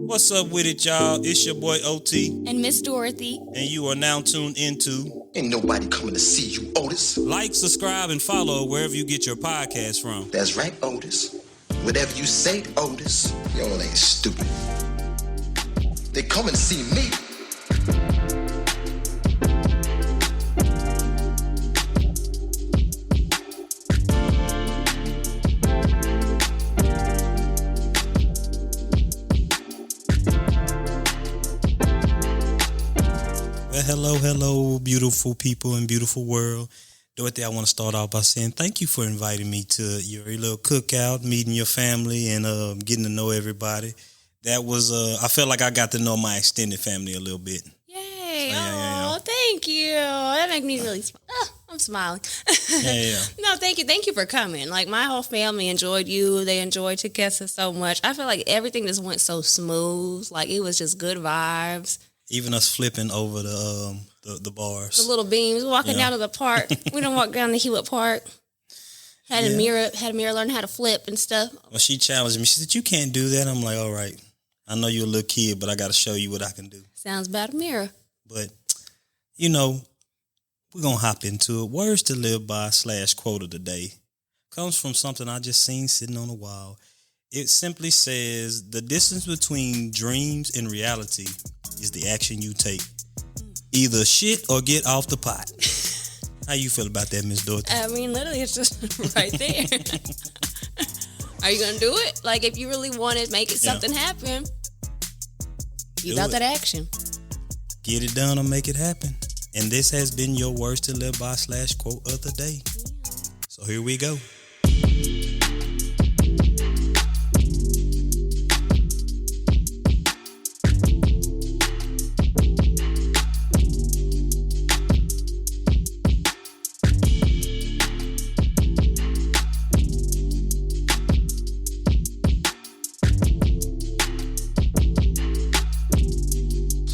What's up with it, y'all? It's your boy OT. And Miss Dorothy. And you are now tuned into Ain't nobody coming to see you, Otis. Like, subscribe, and follow wherever you get your podcast from. That's right, Otis. Whatever you say, Otis, y'all ain't stupid. They coming to see me. Hello, beautiful people and beautiful world. Dorothy, I want to start off by saying thank you for inviting me to your little cookout, meeting your family, and getting to know everybody. That was, I felt like I got to know my extended family a little bit. Yay! Thank you. That makes me really smile. I'm smiling. No, thank you. Thank you for coming. Like, my whole family enjoyed you. They enjoyed Takessa so much. I feel like everything just went so smooth. Like, it was just good vibes. Even us flipping over the bars. The little beams, walking down to the park. We don't walk down to Hewitt Park. Had a mirror learn how to flip and stuff. Well, she challenged me. She said, "You can't do that." I'm like, "All right. I know you're a little kid, but I got to show you what I can do." Sounds about a mirror. But, we're going to hop into it. Words to live by / quote of the day comes from something I just seen sitting on the wall. It simply says, the distance between dreams and reality is the action you take. Either shit or get off the pot. How you feel about that, Miss Dorothy? I mean, literally, it's just right there. Are you going to do it? Like, if you really want to make something happen, you got that action. Get it done or make it happen. And this has been your words to live by / quote of the day. So here we go.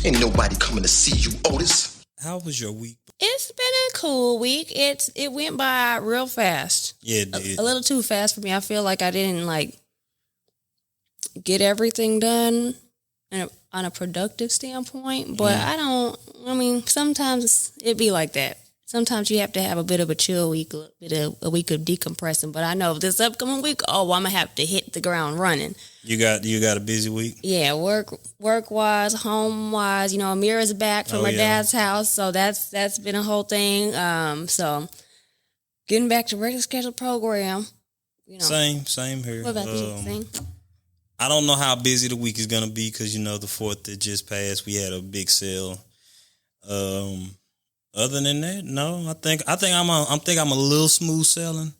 Ain't nobody coming to see you, Otis. How was your week? It's been a cool week. It went by real fast. Yeah, it did. A little too fast for me. I feel like I didn't get everything done on a productive standpoint. But sometimes it be like that. Sometimes you have to have a bit of a chill week, a week of decompressing. But I know this upcoming week, I'm gonna have to hit the ground running. You got a busy week? Yeah, work wise, home wise. Amira's back from her dad's house, so that's been a whole thing. So getting back to regular scheduled program. Same here. What about you? Same. I don't know how busy the week is gonna be because the 4th that just passed, we had a big sale. Other than that, no. I think I'm a little smooth sailing,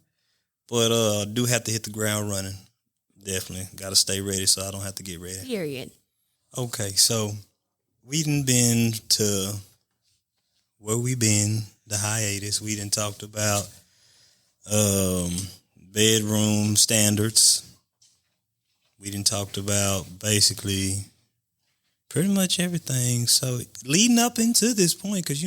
but I do have to hit the ground running. Definitely got to stay ready so I don't have to get ready. Period. Okay, so we done been to where we been, the hiatus. We done talked about bedroom standards. We done talked about basically pretty much everything. So leading up into this point, because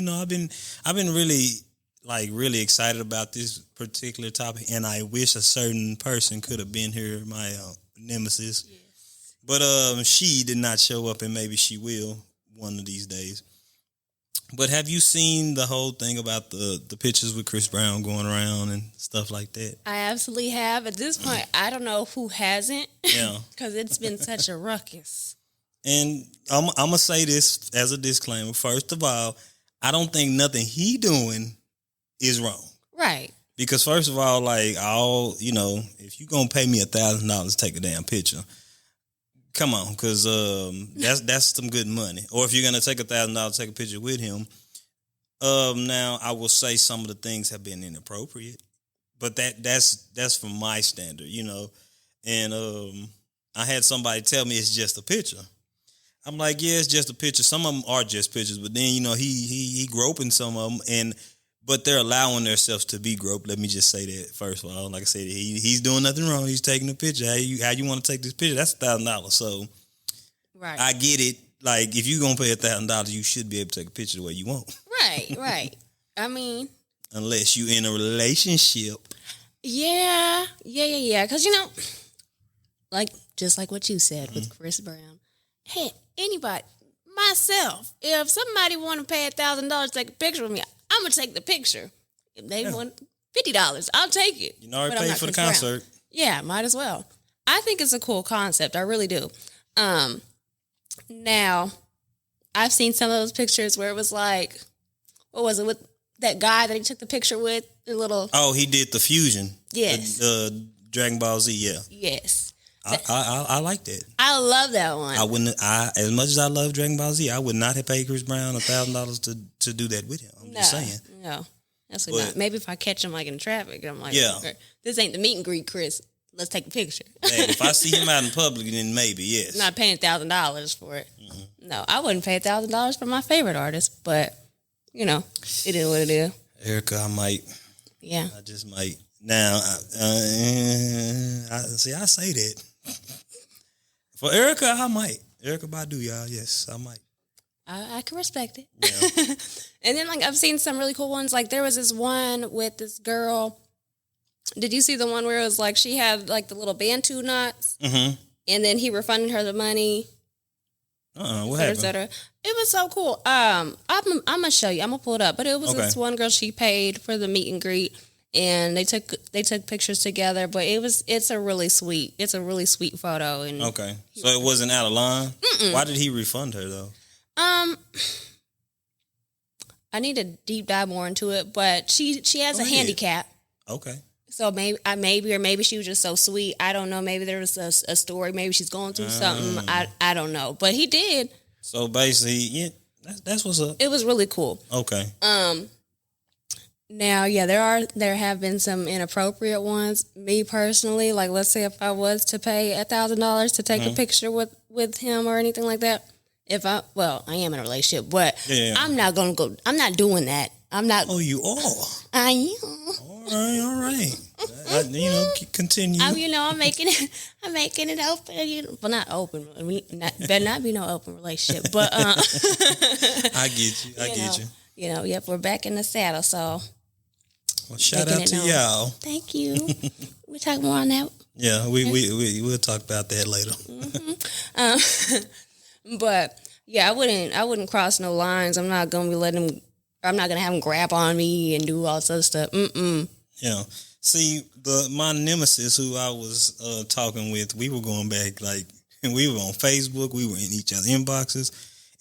I've been really excited about this particular topic, and I wish a certain person could have been here, my nemesis. Yes. But she did not show up, and maybe she will one of these days. But have you seen the whole thing about the pictures with Chris Brown going around and stuff like that? I absolutely have. At this point, I don't know who hasn't. Yeah. Because it's been such a ruckus. And I'm going to say this as a disclaimer. First of all, I don't think nothing he doing is wrong. Right. Because first of all, if you're going to pay me $1,000 to take a damn picture, come on, because that's some good money. Or if you're going to take $1,000 to take a picture with him, now I will say some of the things have been inappropriate, but that's from my standard, And I had somebody tell me it's just a picture. I'm like, yeah, it's just a picture. Some of them are just pictures, but then he groping some of them, but they're allowing themselves to be groped. Let me just say that first of all. Like I said, he's doing nothing wrong. He's taking a picture. How you want to take this picture? That's $1,000. So, right, I get it. Like, if you're gonna pay $1,000, you should be able to take a picture the way you want. Right. I mean, unless you in a relationship. Yeah. Because, just like what you said with Chris Brown. hey, anybody, myself, if somebody want to pay $1,000 to take a picture with me, I'm gonna take the picture. If they want $50, I'll take it. You know, I paid for the concert. Yeah, might as well. I think it's a cool concept. I really do. Now, I've seen some of those pictures where it was like, what was it with that guy that he took the picture with? The little. Oh, he did the fusion. Yes. Dragon Ball Z. Yeah. Yes. I like that. I love that one. I wouldn't. As much as I love Dragon Ball Z, I would not have paid Chris Brown $1,000 to do that with him. I'm just saying. No, that's not. Maybe if I catch him like in traffic, I'm like, yeah, okay, this ain't the meet and greet, Chris. Let's take a picture. Hey, if I see him out in public, then maybe yes. I'm not paying $1,000 for it. Mm-hmm. No, I wouldn't pay $1,000 for my favorite artist, but you know, it is what it is. Erica, I might. Yeah, I just might. Now, I say that. For Erica, I might. Erica Badu, y'all. Yes, I might. I can respect it. Yeah. And then, like, I've seen some really cool ones. Like, there was this one with this girl. Did you see the one where it was like she had like the little Bantu knots, mm-hmm. and then he refunded her the money? What happened? It was so cool. I'm gonna show you. I'm gonna pull it up. But it was this one girl. She paid for the meet and greet, and they took pictures together. But it's a really sweet photo. And okay, so it wasn't out of line. Mm-mm. Why did he refund her though? I need to deep dive more into it. But she has a handicap. Okay. So maybe she was just so sweet. I don't know. Maybe there was a story. Maybe she's going through something. I don't know. But he did. So basically, yeah, that's what's up. It was really cool. Okay. Now, yeah, there have been some inappropriate ones. Me personally, like let's say if I was to pay $1,000 to take a picture with him or anything like that. I am in a relationship, but I'm not gonna go. I'm not doing that. I'm not. Oh, you are. I am. All right. Continue. I'm making it open. Well, not open. Better not be no open relationship. But I get you. I get you. Yep. We're back in the saddle. So, well, shout out to y'all. Thank you. We'll talk more on that. Yeah, we'll talk about that later. But yeah, I wouldn't cross no lines. I'm not gonna have him grab on me and do all this other stuff. Yeah. See, my nemesis who I was talking with, we were going back and we were on Facebook, we were in each other's inboxes,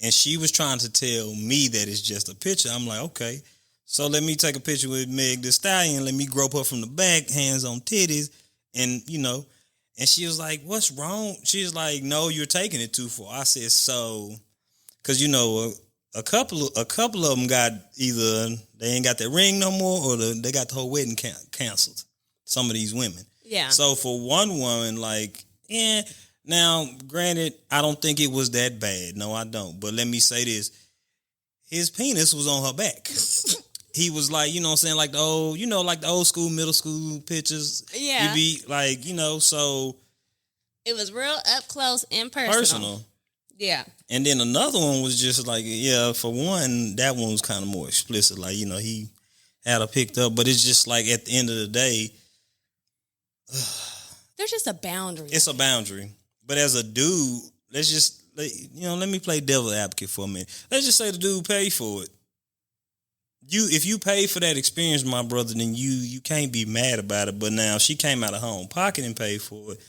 and she was trying to tell me that it's just a picture. I'm like, okay, so let me take a picture with Meg Thee Stallion, let me grope her from the back, hands on titties, and and she was like, what's wrong? She was like, no, you're taking it too far. I said, so, because a couple of them got either they ain't got their ring no more, or they got the whole wedding canceled. Some of these women. Yeah. So for one woman, now granted, I don't think it was that bad. No, I don't. But let me say this: his penis was on her back. He was like, you know what I'm saying, like the old, like the old school, middle school pictures. Yeah. You be like, so it was real up close and personal. Yeah. And then another one was just like, for one, that one was kind of more explicit. Like, he had her picked up. But it's just like at the end of the day. There's just a boundary. It's a boundary. But as a dude, let me play devil advocate for a minute. Let's just say the dude paid for it. If you pay for that experience, my brother, then you can't be mad about it. But now she came out of her own pocket and paid for it.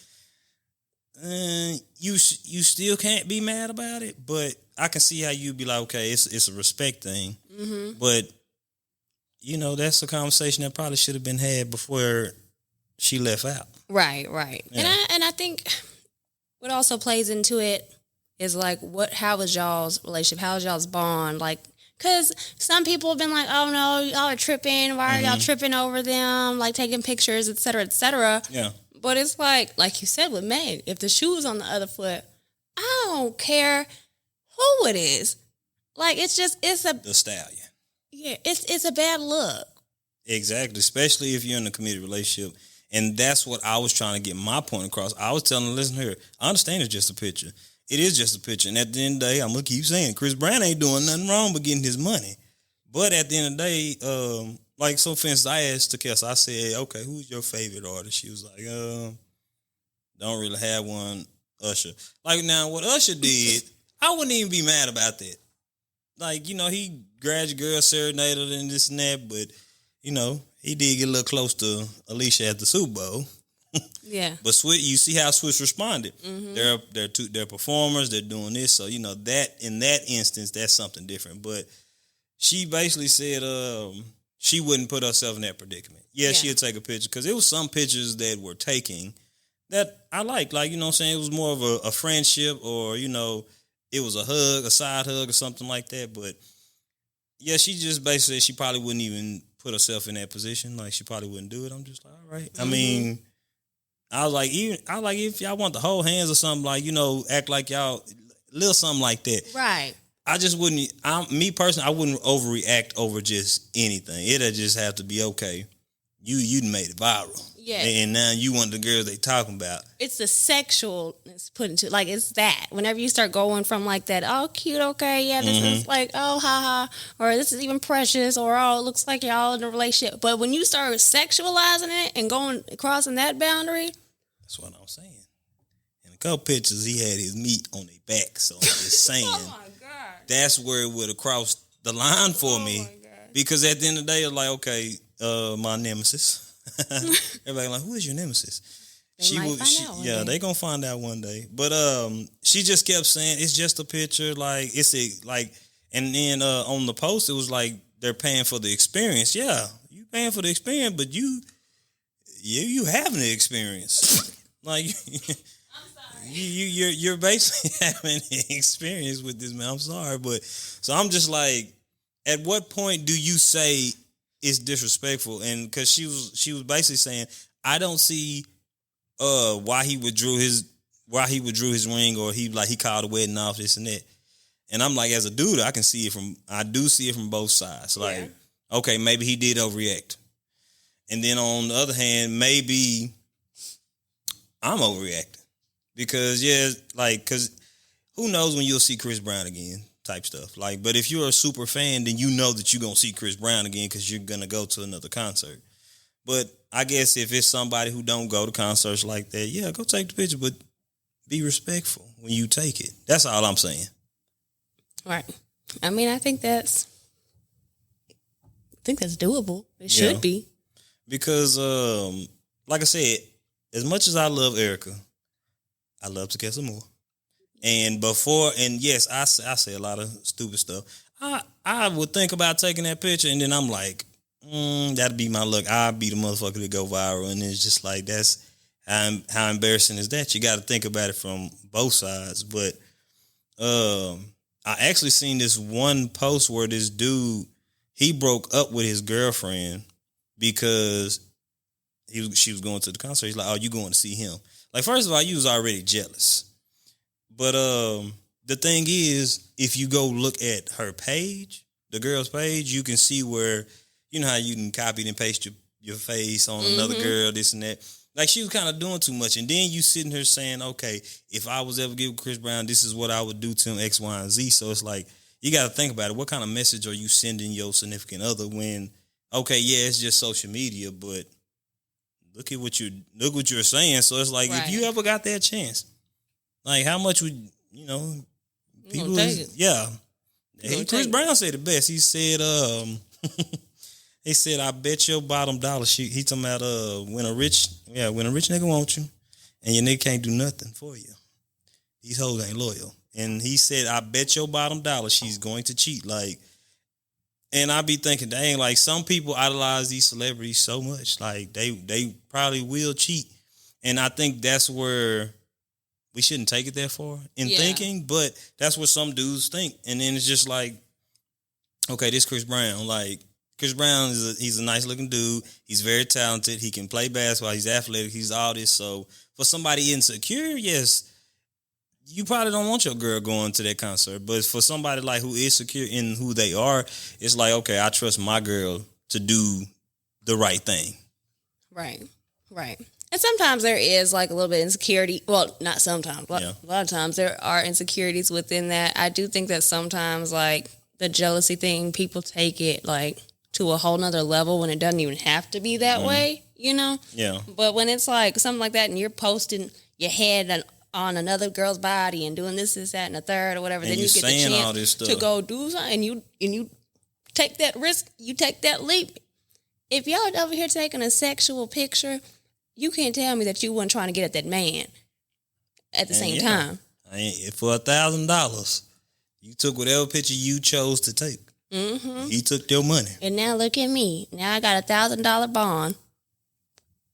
You still can't be mad about it, but I can see how you'd be like, okay, it's a respect thing. Mm-hmm. But that's a conversation that probably should have been had before she left out. Right. Yeah. And I think what also plays into it is like how was y'all's relationship? How was y'all's bond? Like, because some people have been like, oh no, y'all are tripping. Why are y'all tripping over them? Like taking pictures, et cetera, et cetera. Yeah. But it's like you said with Meg, if the shoe is on the other foot, I don't care who it is. Like, it's the stallion. Yeah, it's a bad look. Exactly, especially if you're in a committed relationship. And that's what I was trying to get my point across. I was telling them, listen here, I understand it's just a picture. It is just a picture. And at the end of the day, I'm going to keep saying, Chris Brown ain't doing nothing wrong but getting his money. But at the end of the day, so for instance, I asked Takessa, I said, okay, who's your favorite artist? She was like, don't really have one. Usher. Like now, what Usher did, I wouldn't even be mad about that. Like, you know, he grabbed your girl, serenaded and this and that, but, you know, he did get a little close to Alicia at the Super Bowl. Yeah. But you see how Swiss responded. Mm-hmm. They're performers, they're doing this. So, you know, that in that instance, that's something different. But she basically said she wouldn't put herself in that predicament. Yeah, she'll take a picture. Because it was some pictures that were taking that I liked. Like, you know what I'm saying? It was more of a friendship, or, you know, it was a hug, a side hug or something like that. But, yeah, she just basically said she probably wouldn't even put herself in that position. Like, she probably wouldn't do it. I'm just like, all right. Mm-hmm. I mean, I was like, if y'all want to hold hands or something, like, you know, act like y'all, little something like that. Right. I just wouldn't, me personally, I wouldn't overreact over just anything. It'd just have to be, okay, you made it viral. Yeah. And now you one of the girls they talking about. It's the sexualness put into, like, it's that. Whenever you start going from like that, oh, cute, okay, yeah, this is like, oh, haha, or this is even precious, or oh, it looks like y'all in a relationship. But when you start sexualizing it and crossing that boundary. That's what I'm saying. In a couple pictures, he had his meat on their back. So I'm just saying. Oh, my God. That's where it would have crossed the line for me. Because at the end of the day, it's like, okay, my nemesis. Everybody like, who is your nemesis? They gonna find out one day. But she just kept saying it's just a picture, like and then on the post it was like they're paying for the experience. Yeah, you paying for the experience, but you having the experience. Like you're basically having an experience with this man. I'm sorry, but so I'm just like, at what point do you say it's disrespectful? And because she was basically saying, I don't see why he withdrew his ring, or he called the wedding off, this and that. And I'm like, as a dude, I do see it from both sides. Like, okay, maybe he did overreact. And then on the other hand, maybe I'm overreacting. Because who knows when you'll see Chris Brown again, type stuff. Like, but if you're a super fan, then you know that you're going to see Chris Brown again because you're going to go to another concert. But I guess if it's somebody who don't go to concerts like that, yeah, go take the picture, but be respectful when you take it. That's all I'm saying. Right. I mean, I think that's doable. It should be. Because, like I said, as much as I love Erica, I love Takesa more. And yes, I say a lot of stupid stuff. I would think about taking that picture, and then I'm like, that'd be my luck. I'd be the motherfucker to go viral. And it's just like, that's how embarrassing is that? You got to think about it from both sides. But I actually seen this one post where this dude, he broke up with his girlfriend because she was going to the concert. He's like, oh, you going to see him? Like, first of all, you was already jealous. But the thing is, if you go look at her page, the girl's page, you can see where, you know how you can copy and paste your face on another girl, this and that. Like, she was kind of doing too much. And then you sitting here saying, okay, if I was ever get with Chris Brown, this is what I would do to him, X, Y, and Z. So it's like, you got to think about it. What kind of message are you sending your significant other when, okay, yeah, it's just social media, but look what you're saying. So it's like, if you ever got that chance, like, how much would, people, Chris Brown said it best. He said, he said, I bet your bottom dollar, he talking about, when a rich nigga wants you and your nigga can't do nothing for you, these hoes ain't loyal. And he said, I bet your bottom dollar she's going to cheat. Like, and I be thinking, dang, like, some people idolize these celebrities so much. Like, they probably will cheat. And I think that's where we shouldn't take it that far in thinking, but that's what some dudes think. And then it's just like, okay, this Chris Brown. Like, Chris Brown he's a nice looking dude. He's very talented. He can play basketball. He's athletic. He's all this. So for somebody insecure, yes, you probably don't want your girl going to that concert. But for somebody like who is secure in who they are, it's like, okay, I trust my girl to do the right thing. Right. And sometimes there is like a little bit of insecurity. Well, not sometimes, but a lot of times there are insecurities within that. I do think that sometimes like the jealousy thing, people take it like to a whole nother level when it doesn't even have to be that way, Yeah. But when it's like something like that and you're posting your head on another girl's body and doing this, that, and the third or whatever. And then you get the all this chance stuff to go do something, and you take that risk, you take that leap. If y'all over here taking a sexual picture, you can't tell me that you weren't trying to get at that man at the same time. For $1,000, you took whatever picture you chose to take. Mm-hmm. He took your money. And now look at me. Now I got $1,000 bond.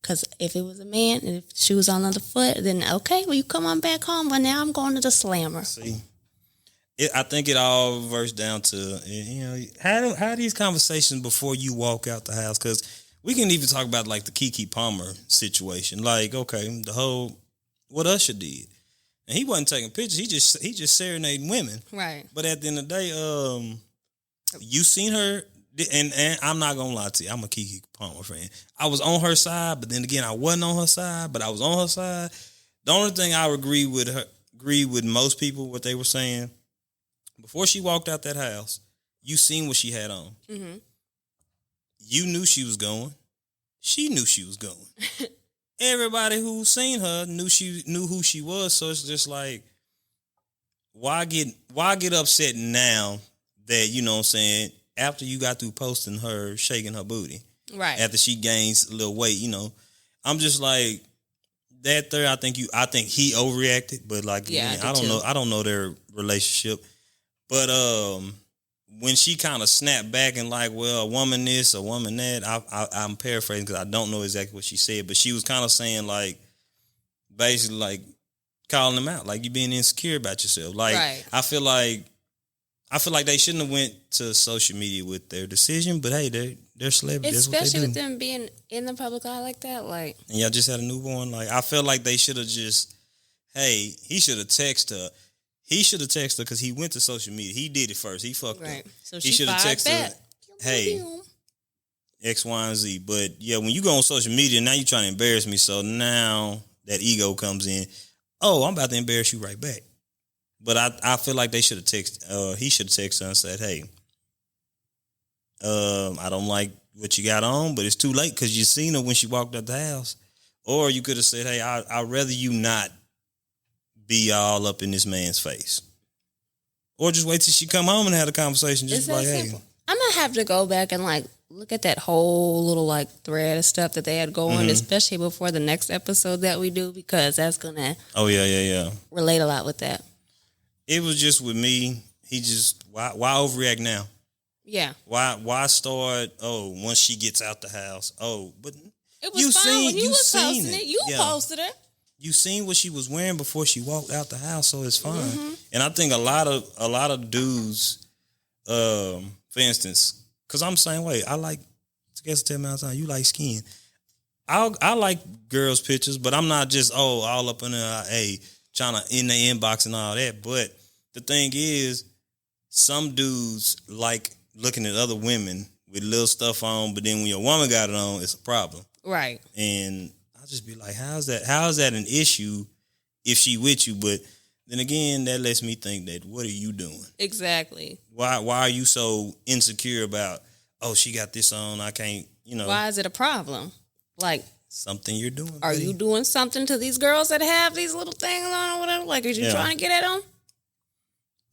Because if it was a man and if she was on the other foot, then okay, well, you come on back home. But now I'm going to the slammer. See, I think it all reverts down to, how these conversations before you walk out the house. Because we can even talk about like the Keke Palmer situation. Like, okay, the whole, what Usher did. And he wasn't taking pictures. He just serenading women. Right. But at the end of the day, you seen her. And I'm not gonna lie to you, I'm a Keke Palmer fan. I was on her side, but then again, I wasn't on her side, but I was on her side. The only thing I agree with most people, what they were saying, before she walked out that house, you seen what she had on. Mm-hmm. You knew she was going. She knew she was going. Everybody who seen her knew who she was. So it's just like, why get upset now that, you know what I'm saying, after you got through posting her shaking her booty, right? After she gains a little weight, I'm just like that. There, I think he overreacted, but like, I don't know their relationship, but when she kind of snapped back and like, well, a woman this, a woman that, I'm paraphrasing because I don't know exactly what she said, but she was kind of saying like, basically like calling them out, like you being insecure about yourself. Like, right. I feel like they shouldn't have went to social media with their decision, but hey, they're celebrities. Especially with them being in the public eye like that. Like, and y'all just had a newborn. Like, I feel like they should have just, hey, he should have texted her. He should have texted her because he went to social media. He did it first. He fucked up. So he should have texted her, hey, X, Y, and Z. But yeah, when you go on social media, now you're trying to embarrass me. So now that ego comes in. Oh, I'm about to embarrass you right back. But I feel like they should have texted. He should have texted her and said, "Hey, I don't like what you got on, but it's too late because you seen her when she walked out the house." Or you could have said, "Hey, I'd rather you not be all up in this man's face." Or just wait till she come home and have a conversation. Just like, simple. Hey, I'm gonna have to go back and like look at that whole little like thread of stuff that they had going, especially before the next episode that we do, because that's gonna relate a lot with that. It was just with me. He just why overreact now? Yeah. Why start? Oh, once she gets out the house. Oh, but it was fine when you was posting it. You posted it. You seen what she was wearing before she walked out the house, so it's fine. Mm-hmm. And I think a lot of dudes, for instance, because I'm the same way. I like to guess 10 minutes time. You like skin. I like girls' pictures, but I'm not just all up in the trying to in the inbox and all that. But the thing is, some dudes like looking at other women with little stuff on, but then when your woman got it on, it's a problem. Right. And I'll just be like, how is that an issue if she with you? But then again, that lets me think that what are you doing? Exactly. Why are you so insecure about, oh, she got this on, I can't, Why is it a problem? Like, something you're doing. Are you doing something to these girls that have these little things on or whatever? Like, are you trying to get at them?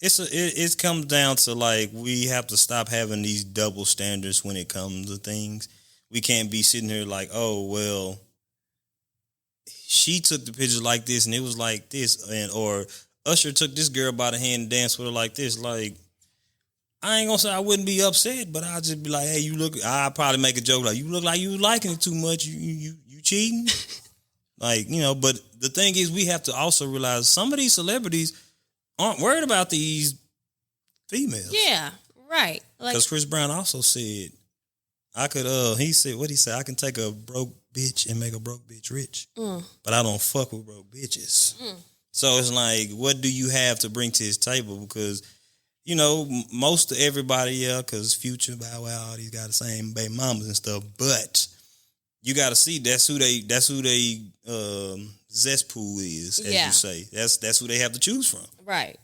It comes down to like we have to stop having these double standards when it comes to things. We can't be sitting here like, oh well, she took the picture like this and it was like this, or Usher took this girl by the hand and danced with her like this. Like, I ain't gonna say I wouldn't be upset, but I'll just be like, hey, I'll probably make a joke like, you look like you liking it too much. You cheating? Like, but the thing is, we have to also realize some of these celebrities aren't worried about these females. Yeah, right. Because Chris Brown also said, I could, he said, I can take a broke bitch and make a broke bitch rich. But I don't fuck with broke bitches. So it's like, what do you have to bring to his table? Because, most of everybody, because Future, Bow Wow, all these got the same baby mamas and stuff, but you got to see that's who they zest pool is, as you say. That's who they have to choose from. Right.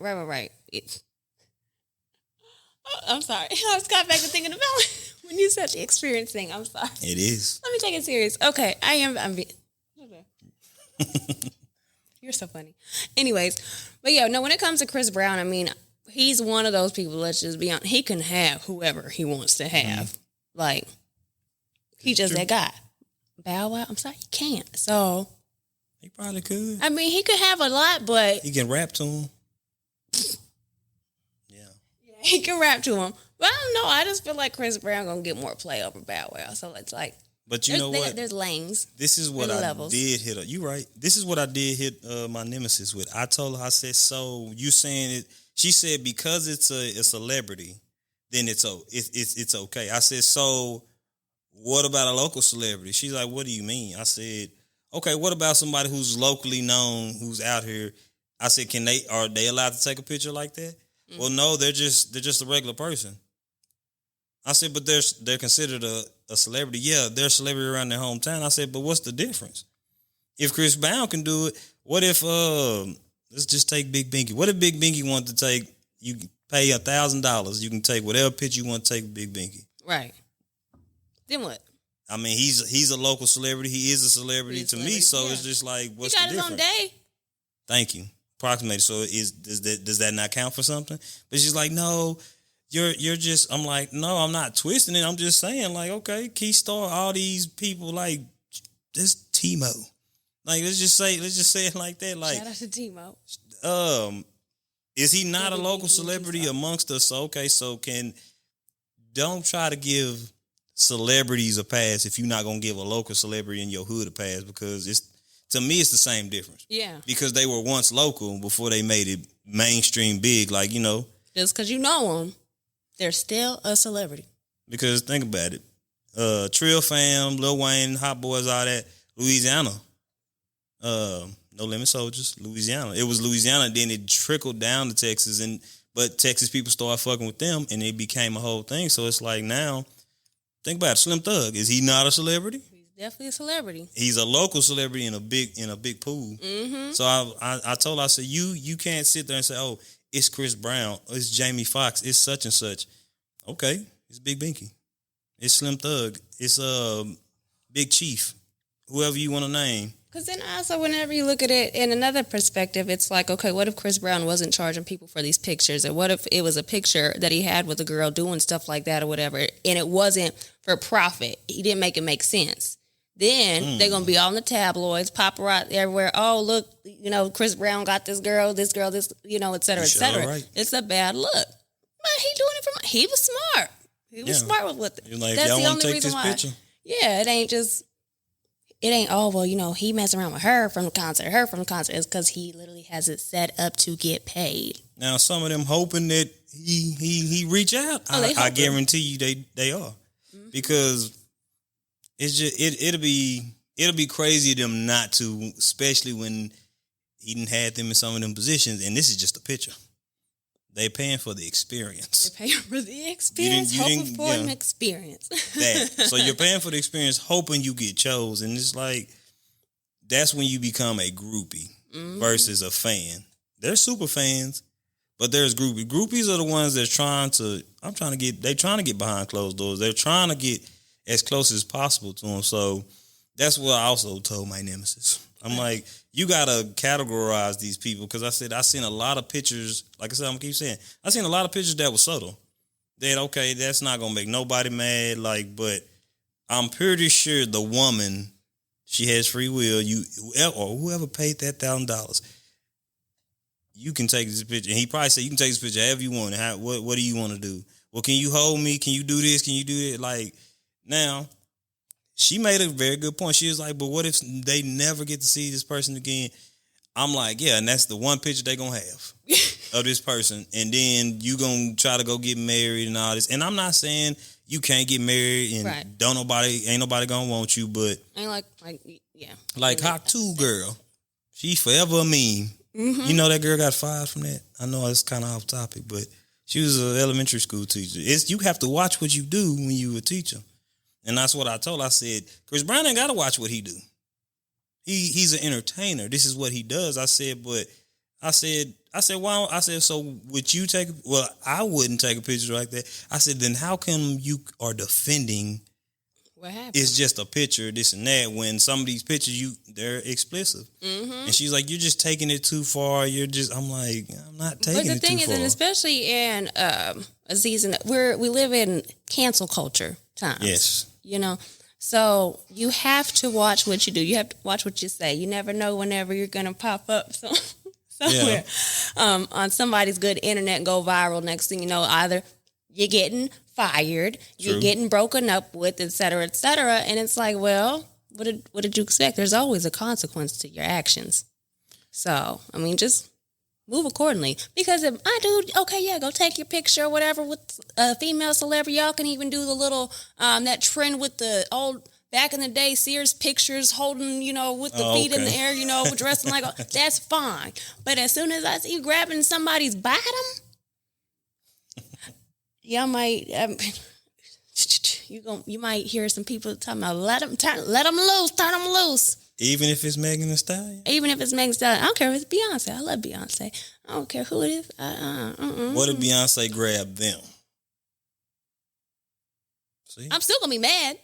I'm sorry. I just got back to thinking about it when you said the experience thing. I'm sorry. It is. Let me take it serious. Okay, I'm You're so funny. Anyways, but yeah, no, when it comes to Chris Brown, I mean, he's one of those people, let's just be honest, he can have whoever he wants to have. Mm-hmm. Like, he's just that guy. Bow Wow, I'm sorry, he can't. So he probably could. I mean, he could have a lot, but he can rap to him. Yeah, he can rap to him. But I don't know. I just feel like Chris Brown gonna get more play over Bow Wow. So it's like, but you know what? There's lanes. This is what I did hit. You right. This is what I did hit my nemesis with. I told her, I said, so you saying it? She said because it's a celebrity, then it's okay. I said, so what about a local celebrity? She's like, what do you mean? I said, okay, what about somebody who's locally known, who's out here? I said, are they allowed to take a picture like that? Mm-hmm. Well, no, they're just a regular person. I said, but they're considered a celebrity. Yeah, they're a celebrity around their hometown. I said, but what's the difference? If Chris Brown can do it, what if let's just take Big Binky. What if Big Binky wanted to take? You pay $1,000. You can take whatever picture you want to take with Big Binky. Right. Then what? I mean, he's a local celebrity. He is a celebrity to me. So it's just like, what's the difference? He got his own day. Thank you. Approximated. So does that not count for something? But she's like, no. You're just, I'm like, no, I'm not twisting it. I'm just saying, like, okay, Keystar, all these people, like, this Timo. Like, let's just say it like that. Like, shout out to Timo. Is he not a local celebrity amongst us? So, okay, so don't try to give celebrities a pass if you're not going to give a local celebrity in your hood a pass, because to me, it's the same difference. Yeah. Because they were once local before they made it mainstream big, like, you know. Just because you know them. They're still a celebrity. Because think about it. Trill Fam, Lil Wayne, Hot Boys, all that. Louisiana. No Limit Soldiers, Louisiana. It was Louisiana, then it trickled down to Texas, but Texas people started fucking with them, and it became a whole thing. So it's like now, think about it. Slim Thug, is he not a celebrity? He's definitely a celebrity. He's a local celebrity in a big pool. Mm-hmm. So I told her, I said, you can't sit there and say, oh, it's Chris Brown, it's Jamie Foxx, it's such and such. Okay, it's Big Binky. It's Slim Thug. It's Big Chief. Whoever you want to name. Because then also, whenever you look at it in another perspective, it's like, okay, what if Chris Brown wasn't charging people for these pictures? Or what if it was a picture that he had with a girl doing stuff like that or whatever, and it wasn't for profit? He didn't make it make sense. Then they're going to be all in the tabloids, paparazzi everywhere. Oh, look, you know, Chris Brown got this girl, this, you know, et cetera, et cetera. Right. It's a bad look. But he was smart. He was smart with it. Like, that's y'all the only reason why. Picture? Yeah, it ain't, oh, well, you know, he messing around with her from the concert. It's because he literally has it set up to get paid. Now, some of them hoping that he reach out. I guarantee you they are. Mm-hmm. Because it's just it'll be crazy of them not to, especially when he done had them in some of them positions, and this is just a picture. They paying for the experience. They're paying for the experience, hoping for an experience. So you're paying for the experience, hoping you get chose, and it's like that's when you become a groupie versus a fan. They're super fans, but there's groupies. Groupies are the ones that's trying to get behind closed doors. They're trying to get as close as possible to them. So that's what I also told my nemesis. I'm like, you got to categorize these people, because I seen a lot of pictures. Like I said, I'm going to keep saying, I seen a lot of pictures that were subtle. That, okay, that's not going to make nobody mad. Like, but I'm pretty sure the woman, she has free will. Whoever paid that $1,000, you can take this picture. And he probably said, you can take this picture however you want. What do you want to do? Well, can you hold me? Can you do this? Can you do that? Like, now, she made a very good point. She was like, but what if they never get to see this person again? I'm like, yeah, and that's the one picture they going to have of this person. And then you going to try to go get married and all this. And I'm not saying you can't get married and ain't nobody going to want you, but. Ain't Like Hawk 2 girl. She forever a meme. Mm-hmm. You know that girl got fired from that? I know it's kind of off topic, but she was an elementary school teacher. You have to watch what you do when you a teacher. And that's what I told her. I said, Chris Brown ain't got to watch what he do. He's an entertainer. This is what he does. I said, why? I said, so would you I wouldn't take a picture like that. I said, then how come you are defending What happened? It's just a picture, this and that. When some of these pictures, they're explicit. Mm-hmm. And she's like, you're just taking it too far. I'm like, I'm not taking it too far. But the thing is, and especially in a season, we live in cancel culture times. Yes. You know? So you have to watch what you do. You have to watch what you say. You never know whenever you're going to pop up somewhere on somebody's good internet and go viral. Next thing you know, either you're getting fired, you're getting broken up with, et cetera, et cetera. And it's like, well, what did you expect? There's always a consequence to your actions. So, I mean, just move accordingly. Because if I do, okay, yeah, go take your picture or whatever with a female celebrity. Y'all can even do the little, that trend with the old, back in the day, Sears pictures holding, with the feet in the air, dressing like, that's fine. But as soon as I see you grabbing somebody's bottom, y'all might, you might hear some people talking about let them loose, turn them loose. Even if it's Megan Thee Stallion? Even if it's Megan Thee Stallion. I don't care if it's Beyonce. I love Beyonce. I don't care who it is. What if Beyonce grabbed them? See? I'm still going to be mad.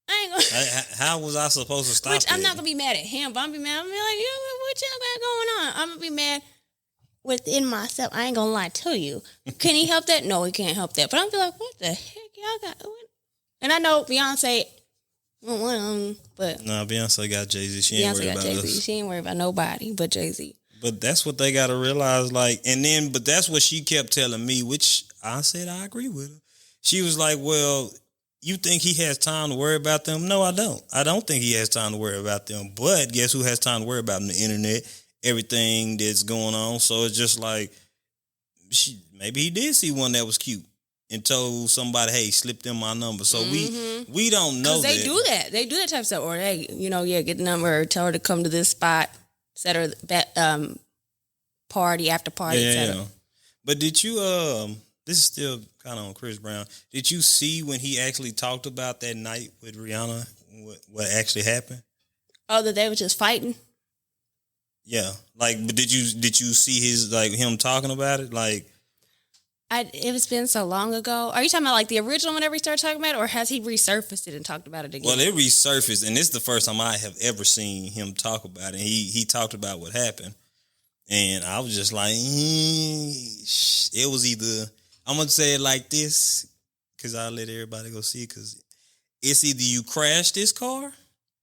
I ain't gonna... How was I supposed to stop I'm not going to be mad at him, but I'm going to be mad. I'm going to be like, what y'all got going on? I'm going to be mad within myself. I ain't going to lie to you. Can he help that? No, he can't help that. But I'm going to be like, what the heck y'all got? And I know Beyonce... But no, Beyonce got Jay-Z. She ain't worried about us. She ain't worried about nobody but Jay-Z. But that's what they got to realize. But that's what she kept telling me, which I said I agree with her. She was like, well, you think he has time to worry about them? No, I don't. I don't think he has time to worry about them. But guess who has time to worry about them? The internet, everything that's going on. So it's just like, maybe he did see one that was cute and told somebody, hey, slip them my number. So we don't know that. They do that. They do that type of stuff. Or, hey, get the number, or tell her to come to this spot, set her that party, after party, etc. But did you, this is still kind of on Chris Brown, did you see when he actually talked about that night with Rihanna, what actually happened? Oh, that they were just fighting? Yeah. But did you see his, him talking about it? It's been so long ago. Are you talking about the original whenever he started talking about it, or has he resurfaced it and talked about it again? Well, it resurfaced, and this is the first time I have ever seen him talk about it. He talked about what happened, and I was just like, it was either, I'm going to say it like this, because I'll let everybody go see it, because it's either you crash this car,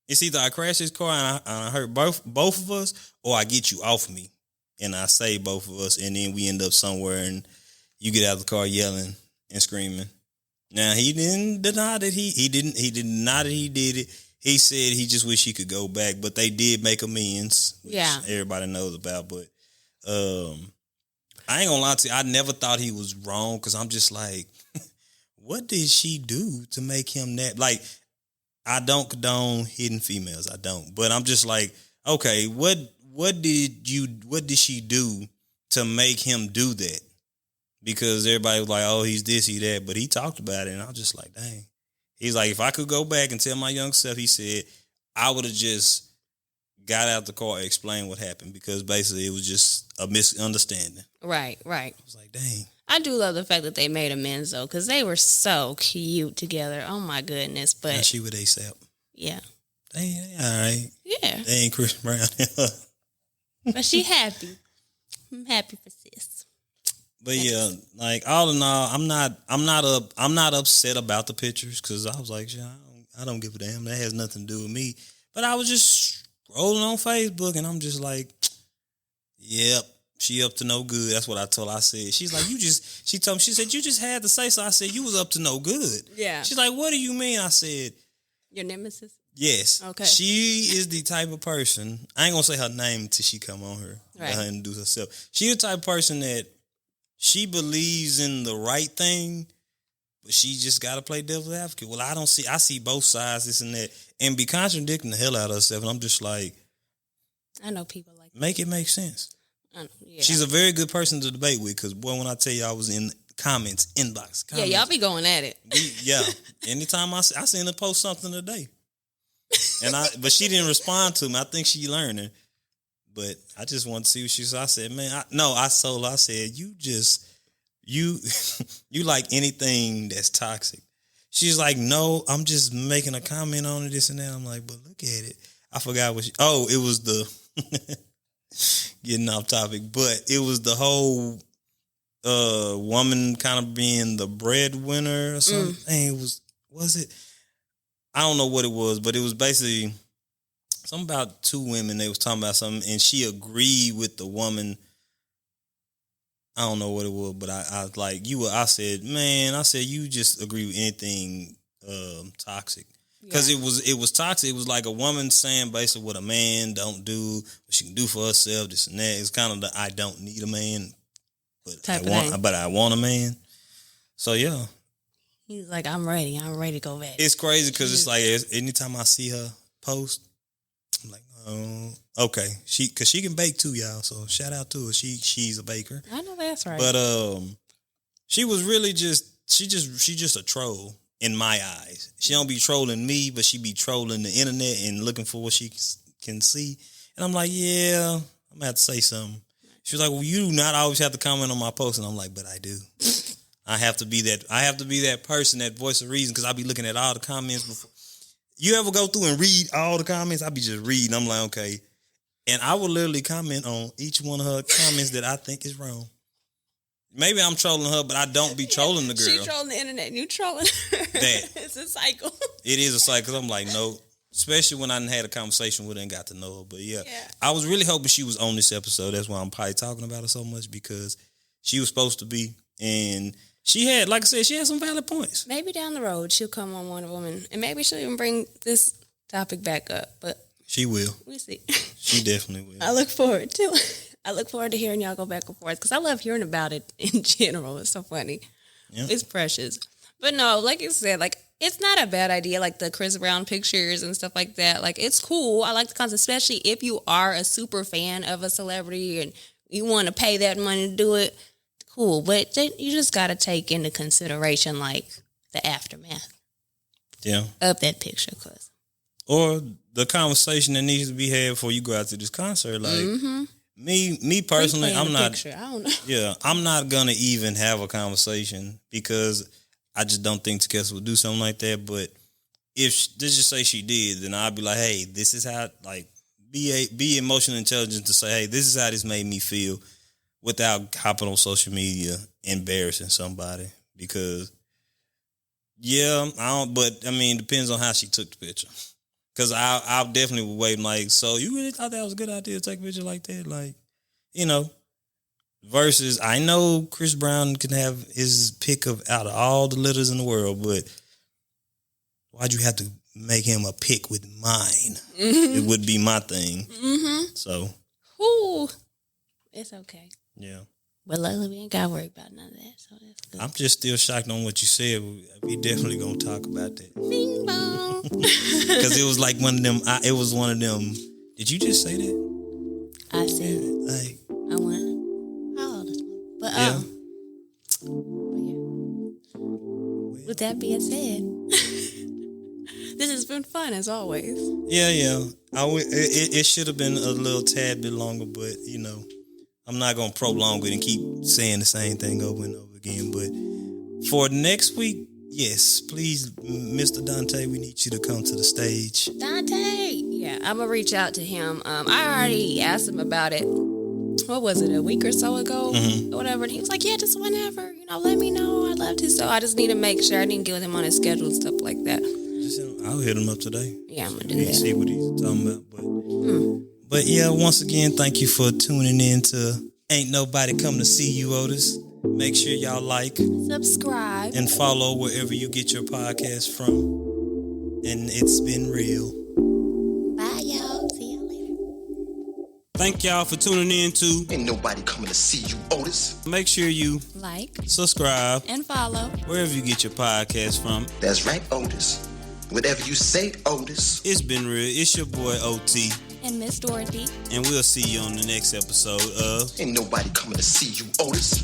it's either I crash this car and I hurt both of us, or I get you off me, and I save both of us, and then we end up somewhere, and you get out of the car yelling and screaming. Now, he didn't deny that he didn't deny that he did it. He said he just wish he could go back, but they did make amends, which everybody knows about. But I ain't gonna lie to you, I never thought he was wrong, because I'm just like, what did she do to make him that? I don't condone hitting females, I don't. But I'm just like, okay, what did she do to make him do that? Because everybody was like, oh, he's this, he that. But he talked about it, and I was just like, dang. He's like, if I could go back and tell my young self, he said, I would have just got out the car and explained what happened, because basically it was just a misunderstanding. Right. I was like, dang. I do love the fact that they made amends, though, because they were so cute together. Oh, my goodness. But now she with A$AP. Yeah. They all right. Yeah. They ain't Chris Brown. But she happy. I'm happy for sis. But yeah, all in all, I'm not upset about the pictures, because I was like, I don't give a damn. That has nothing to do with me. But I was just scrolling on Facebook, and I'm just like, yep, she up to no good. That's what I told her. I said, she's like, she told me, she said, you just had to say so. I said, you was up to no good. Yeah. She's like, what do you mean? I said, your nemesis? Yes. Okay. She is the type of person, I ain't gonna say her name until she come on here. Right. Let her introduce herself. She the type of person that she believes in the right thing, but she just got to play devil's advocate. Well, I see both sides, this and that, and be contradicting the hell out of herself. And I'm just like, I know people like that. Make it make sense. Yeah. She's a very good person to debate with, because, boy, when I tell you I was in comments, inbox. Yeah, y'all be going at it. Anytime I seen her post something today. But she didn't respond to me. I think she learning. But I just want to see what she said. I said, man, I told her, I said, you like anything that's toxic. She's like, no, I'm just making a comment on it, this and that. I'm like, but look at it. I forgot what it was the getting off topic, but it was the whole woman kind of being the breadwinner or something. It was it? I don't know what it was, but it was basically something about two women. They was talking about something, and she agreed with the woman. I don't know what it was, but I like you. I said, you just agree with anything toxic, because it was toxic. It was like a woman saying basically what a man don't do, what she can do for herself, this and that. It's kind of the I don't need a man, but I want a man. So yeah, he's like, I'm ready to go back. It's crazy because it's like anytime I see her post, I'm like, oh, okay, because she can bake too, y'all. So shout out to her. She's a baker. I know that's right. But she was really just a troll in my eyes. She don't be trolling me, but she be trolling the internet and looking for what she can see. And I'm like, yeah, I'm gonna have to say something. She was like, well, you do not always have to comment on my post, and I'm like, but I do. I have to be that person, that voice of reason, because I be looking at all the comments before. You ever go through and read all the comments? I be just reading. I'm like, okay. And I will literally comment on each one of her comments that I think is wrong. Maybe I'm trolling her, but I don't be trolling the girl. She trolling the internet and you trolling her. That. It's a cycle. It is a cycle. I'm like, no. Especially when I had a conversation with her and got to know her. But yeah, I was really hoping she was on this episode. That's why I'm probably talking about her so much, because she was supposed to be. And she had, like I said, she had some valid points. Maybe down the road she'll come on one woman, and maybe she'll even bring this topic back up. But she will. We'll see. She definitely will. I look forward to it. I look forward to hearing y'all go back and forth, because I love hearing about it in general. It's so funny. Yep. It's precious. But no, like you said, like, it's not a bad idea, like the Chris Brown pictures and stuff like that. Like, it's cool. I like the concept, especially if you are a super fan of a celebrity and you want to pay that money to do it. Cool. But you just got to take into consideration, like, the aftermath of that picture. Or the conversation that needs to be had before you go out to this concert. Like, me personally, I'm not. I don't know. Yeah, I'm not gonna even have a conversation, because I just don't think Takessa would do something like that. But if let's just say she did, then I'd be like, hey, this is how, like, be emotionally intelligent to say, hey, this is how this made me feel, without hopping on social media embarrassing somebody. Because but I mean, depends on how she took the picture. Because I definitely would wait, like, so you really thought that was a good idea to take a picture like that? Like, you know, versus I know Chris Brown can have his pick out of all the litters in the world, but why'd you have to make him a pick with mine? It would be my thing. So. Ooh, it's okay. Yeah. But luckily we ain't got to worry about none of that, so that's good. I'm just still shocked on what you said. We definitely going to talk about that. Bing bong. Because it was like one of them. It was one of them. Did you just say that? I said it. Like, I went, how old is one? But, with that being said, this has been fun as always. Yeah. It should have been a little tad bit longer, but, you know, I'm not going to prolong it and keep saying the same thing over and over again. But for next week, yes, please, Mr. Dante, we need you to come to the stage. Dante! Yeah, I'm going to reach out to him. I already asked him about it. What was it, a week or so ago? Or whatever. And he was like, yeah, just whenever. You know, let me know. I'd love to. So I just need to make sure. I need to get with him on his schedule and stuff like that. I'll hit him up today. Yeah, I'm going to do that. See what he's talking about. But yeah, once again, thank you for tuning in to Ain't Nobody Come to See You, Otis. Make sure y'all like, subscribe, and follow wherever you get your podcast from. And it's been real. Bye, y'all. See y'all later. Thank y'all for tuning in to Ain't Nobody Coming to See You, Otis. Make sure you like, subscribe, and follow wherever you get your podcast from. That's right, Otis. Whatever you say, Otis. It's been real. It's your boy OT. And Miss Dorothy. And we'll see you on the next episode of Ain't Nobody Coming to See You, Otis.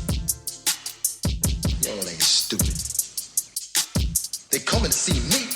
Y'all ain't stupid. They coming to see me,